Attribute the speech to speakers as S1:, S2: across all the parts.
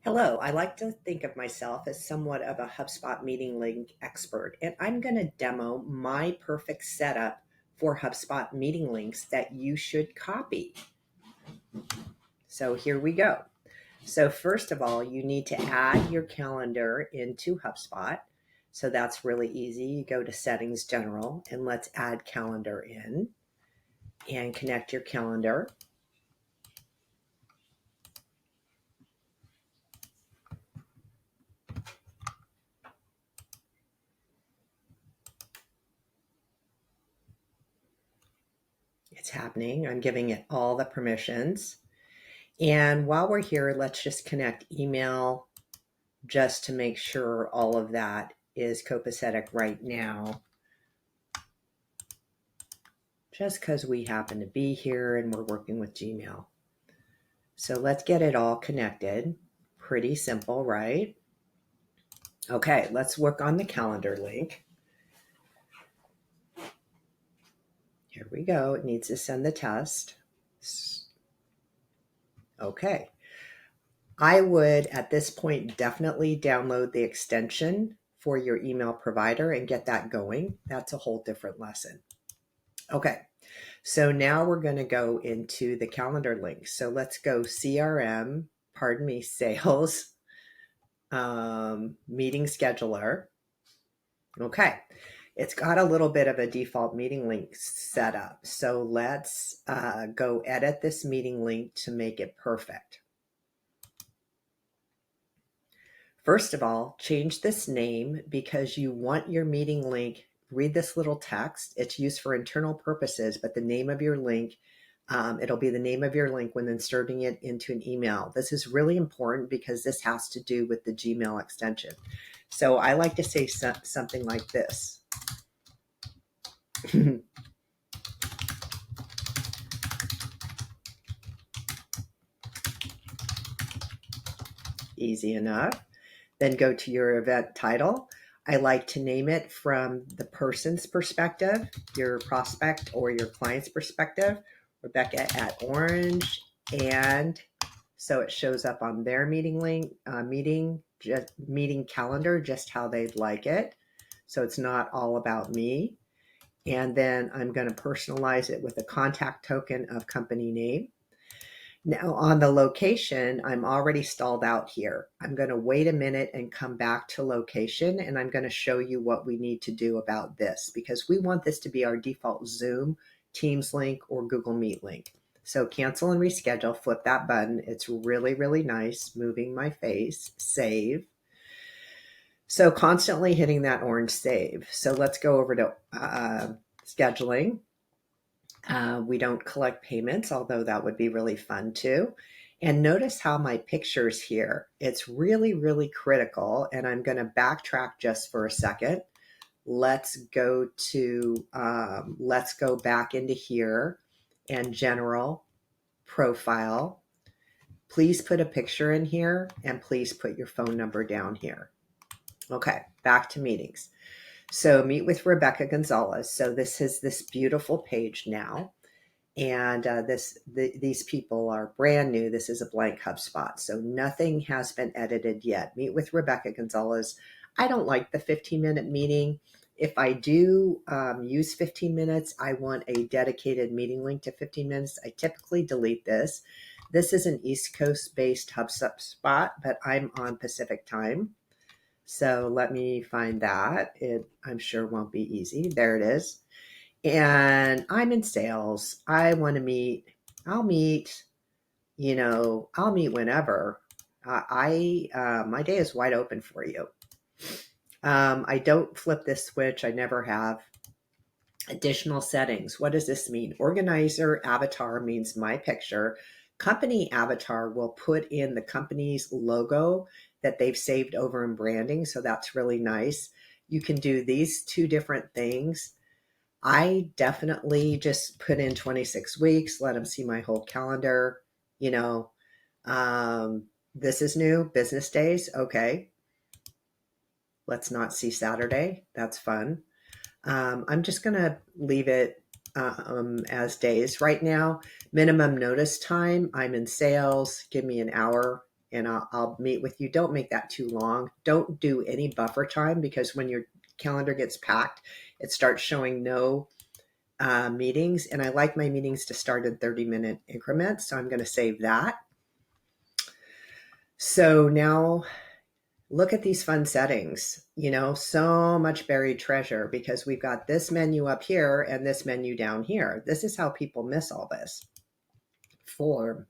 S1: Hello, I like to think of myself as somewhat of a HubSpot meeting link expert, and I'm going to demo my perfect setup for HubSpot meeting links that you should copy. So here we go. So first of all, you need to add your calendar into HubSpot. So that's really easy. You go to Settings General and let's add calendar in and connect your calendar. It's happening. I'm giving it all the permissions. And while we're here, let's just connect email just to make sure all of that is copacetic right now. Just because we happen to be here and we're working with Gmail. So let's get it all connected. Pretty simple, right? Okay, let's work on the calendar link. Here we go. It needs to send the test. Okay. I would, at this point, definitely download the extension for your email provider and get that going. That's a whole different lesson. Okay, so now we're going to go into the calendar link. So let's go CRM, sales, meeting scheduler. Okay, it's got a little bit of a default meeting link set up. So let's go edit this meeting link to make it perfect. First of all, change this name because you want your meeting link. Read this little text. It's used for internal purposes, but the name of your link, it'll be the name of your link when inserting it into an email. This is really important because this has to do with the Gmail extension. So I like to say something like this. Easy enough. Then go to your event title. I like to name it from the person's perspective, your prospect or your client's perspective. Rebecca at Orange, and so it shows up on their meeting link, meeting calendar, just how they'd like it. So it's not all about me. And then I'm going to personalize it with a contact token of company name. Now on the location, I'm already stalled out here. I'm going to wait a minute and come back to location, and I'm going to show you what we need to do about this because we want this to be our default Zoom, Teams link, or Google Meet link. So cancel and reschedule, flip that button. It's really, really nice. Moving my face, save. So constantly hitting that orange save. So let's go over to scheduling. We don't collect payments, although that would be really fun too. And notice how my picture's here. It's really, really critical. And I'm going to backtrack just for a second. Let's go back into here and general profile. Please put a picture in here and please put your phone number down here. Okay, back to meetings. So meet with Rebecca Gonzalez. So this is this beautiful page now. And these people are brand new. This is a blank HubSpot. So nothing has been edited yet. Meet with Rebecca Gonzalez. I don't like the 15-minute meeting. If I do use 15 minutes, I want a dedicated meeting link to 15 minutes. I typically delete this. This is an East Coast based HubSpot, but I'm on Pacific time. So let me find that. I'm sure won't be easy. There it is. And I'm in sales. I want to meet. I'll meet whenever. My day is wide open for you. I don't flip this switch. I never have. Additional settings. What does this mean? Organizer avatar means my picture. Company avatar will put in the company's logo that they've saved over in branding. So that's really nice. You can do these two different things. I definitely just put in 26 weeks, let them see my whole calendar. This is new, business days. Okay. Let's not see Saturday. That's fun. I'm just going to leave it as days right now. Minimum notice time. I'm in sales. Give me an hour. and I'll meet with you. Don't make that too long. Don't do any buffer time, because when your calendar gets packed, it starts showing no meetings. And I like my meetings to start in 30-minute increments. So I'm going to save that. So now look at these fun settings, so much buried treasure, because we've got this menu up here and this menu down here. This is how people miss all this. Form.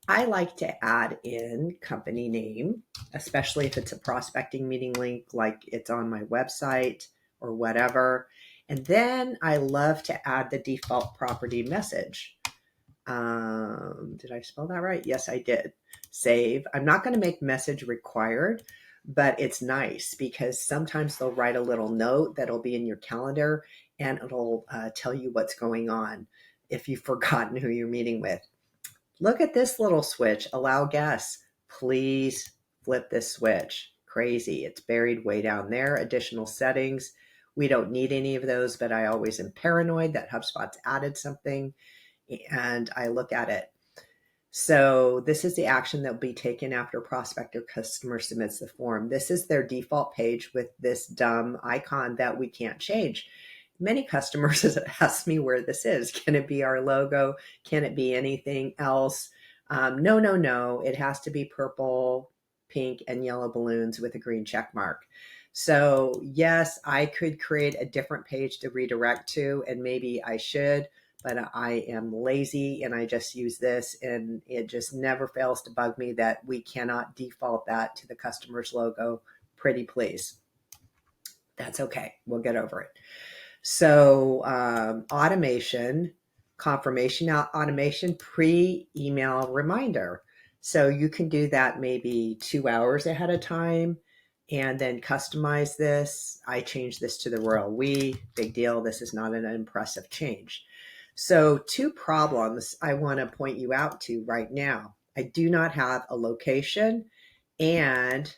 S1: I like to add in company name, especially if it's a prospecting meeting link, like it's on my website or whatever. And then I love to add the default property message. Did I spell that right? Yes, I did. Save. I'm not going to make message required, but it's nice because sometimes they'll write a little note that'll be in your calendar, and it'll tell you what's going on if you've forgotten who you're meeting with. Look at this little switch, allow guests. Please flip this switch. Crazy. It's buried way down there. Additional settings. We don't need any of those, but I always am paranoid that HubSpot's added something, and I look at it. So this is the action that will be taken after a prospect or customer submits the form. This is their default page with this dumb icon that we can't change. Many customers ask me where this is. Can it be our logo? Can it be anything else? No. It has to be purple, pink, and yellow balloons with a green check mark. So yes, I could create a different page to redirect to, and maybe I should, but I am lazy and I just use this, and it just never fails to bug me that we cannot default that to the customer's logo. Pretty please. That's okay. We'll get over it. So automation, confirmation automation, pre-email reminder. So you can do that maybe 2 hours ahead of time and then customize this. I changed this to the royal we. Big deal. This is not an impressive change. So 2 problems I want to point you out to right now. I do not have a location, and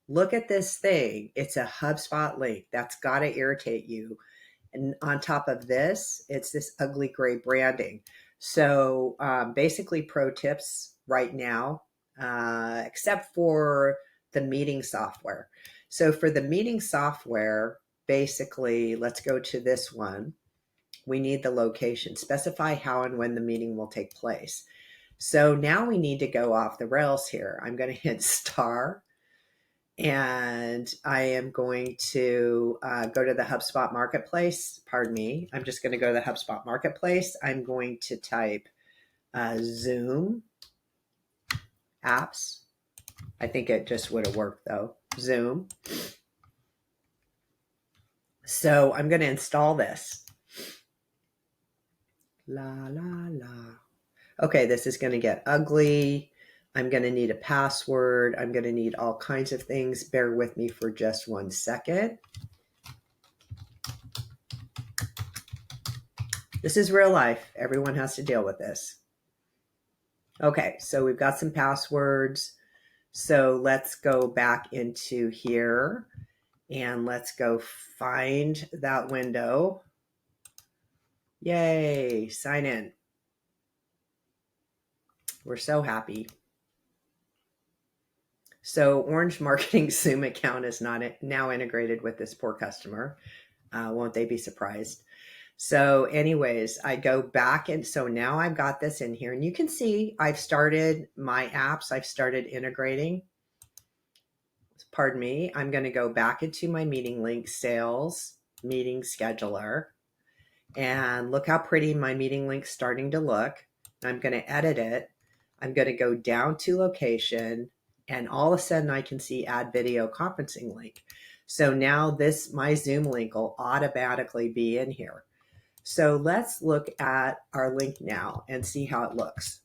S1: look at this thing. It's a HubSpot link. That's got to irritate you. And on top of this, it's this ugly gray branding. So basically pro tips right now, except for the meeting software. So for the meeting software, basically, let's go to this one. We need the location. Specify how and when the meeting will take place. So now we need to go off the rails here. I'm going to hit star. And I am going to go to the HubSpot Marketplace. Pardon me. I'm just going to go to the HubSpot Marketplace. I'm going to type Zoom apps. I think it just would have worked though. Zoom. So I'm going to install this. La, la, la. Okay, this is going to get ugly. I'm going to need a password. I'm going to need all kinds of things. Bear with me for just 1 second. This is real life. Everyone has to deal with this. Okay, so we've got some passwords. So let's go back into here and let's go find that window. Yay, sign in. We're so happy. So Orange Marketing Zoom account is not now integrated with this poor customer. Won't they be surprised? So anyways, I go back, and so now I've got this in here, and you can see I've started my apps. I've started integrating. Pardon me. I'm going to go back into my meeting link sales meeting scheduler, and look how pretty my meeting link's starting to look. I'm going to edit it. I'm going to go down to location, and all of a sudden I can see add video conferencing link. So now my Zoom link will automatically be in here. So let's look at our link now and see how it looks.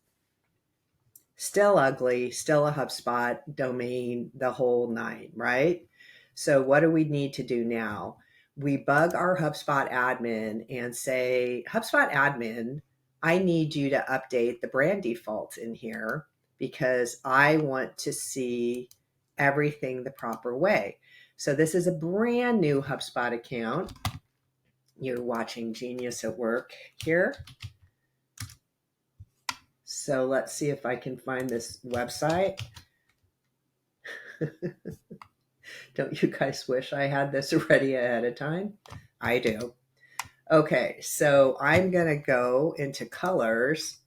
S1: Still ugly, still a HubSpot domain, the whole 9, right? So what do we need to do now? We bug our HubSpot admin and say, HubSpot admin, I need you to update the brand defaults in here because I want to see everything the proper way. So this is a brand new HubSpot account. You're watching Genius at Work here. So let's see if I can find this website. Don't you guys wish I had this ready ahead of time? I do. Okay, so I'm going to go into colors,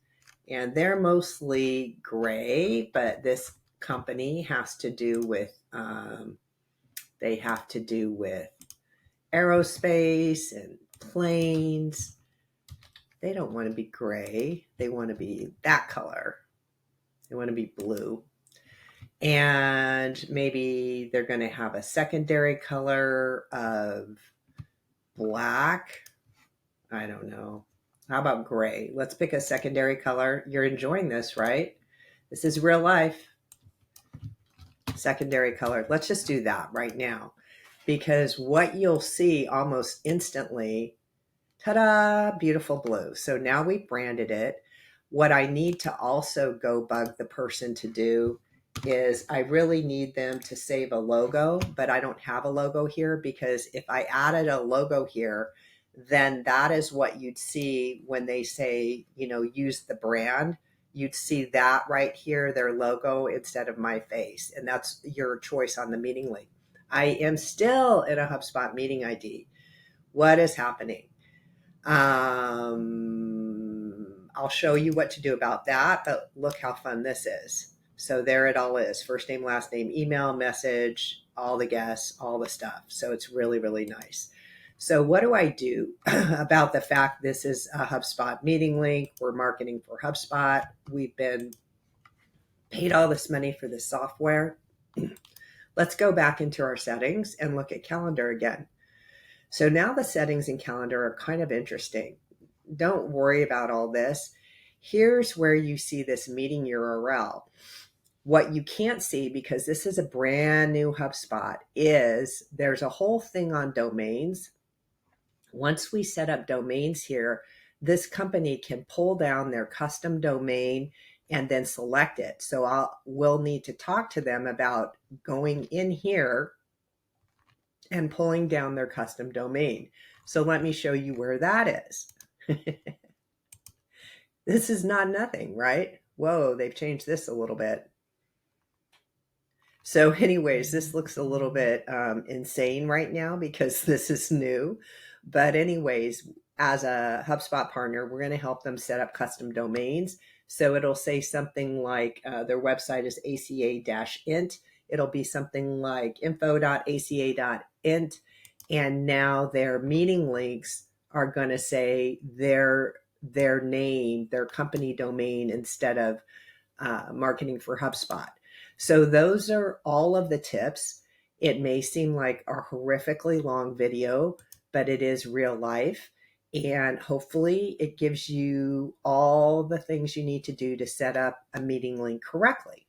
S1: and they're mostly gray, but this company has to do with, they have to do with aerospace and planes. They don't want to be gray. They want to be that color. They want to be blue. And maybe they're going to have a secondary color of black. I don't know. How about gray? Let's pick a secondary color. You're enjoying this, right? This is real life. Secondary color. Let's just do that right now. Because what you'll see almost instantly, ta-da, beautiful blue. So now we've branded it. What I need to also go bug the person to do is I really need them to save a logo, but I don't have a logo here, because if I added a logo here, then that is what you'd see when they say, use the brand. You'd see that right here, their logo instead of my face. And that's your choice on the meeting link. I am still in a HubSpot meeting ID. What is happening? I'll show you what to do about that, but look how fun this is. So there it all is. First name, last name, email, message, all the guests, all the stuff. So it's really, really nice. So what do I do about the fact this is a HubSpot meeting link? We're marketing for HubSpot. We've been paid all this money for this software. Let's go back into our settings and look at calendar again. So now the settings in calendar are kind of interesting. Don't worry about all this. Here's where you see this meeting URL. What you can't see, because this is a brand new HubSpot, is there's a whole thing on domains. Once we set up domains here, this company can pull down their custom domain and then select it. So we'll need to talk to them about going in here and pulling down their custom domain. So let me show you where that is. This is not nothing, right? Whoa, they've changed this a little bit. So anyways, this looks a little bit insane right now because this is new. But anyways, as a HubSpot partner, we're going to help them set up custom domains. So it'll say something like their website is aca-int. It'll be something like info.aca.int. And now their meeting links are going to say their name, their company domain, instead of marketing for HubSpot. So those are all of the tips. It may seem like a horrifically long video, but it is real life. And hopefully it gives you all the things you need to do to set up a meeting link correctly.